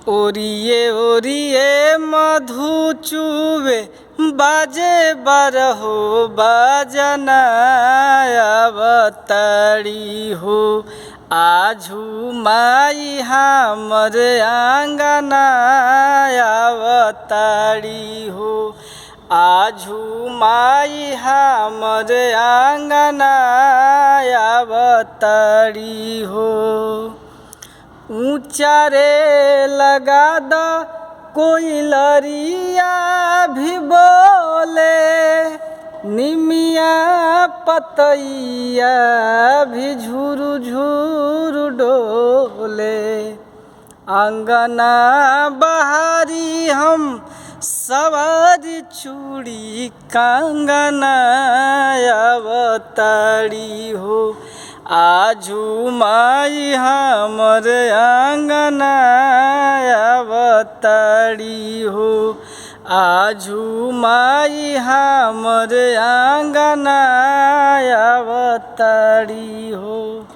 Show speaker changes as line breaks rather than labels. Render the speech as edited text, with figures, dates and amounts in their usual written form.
ओरिए ओरिए मधु चूवे बाजे बारहो बाजना अवतारी हो। आजू माई हमर आंगना अवतारी हो। आजू माई हमर आंगना अवतारी हो। ऊँचा रे लगा द कोई लरिया भी बोले, निमिया पतैया भी झुरु झुरु डोले। अंगना बहारी हम सवारी चूड़ी कंगना अवतारी हो। आजू माई हमर आंगना अवतारी हो। आजू माई हमर आंगना अवतारी हो।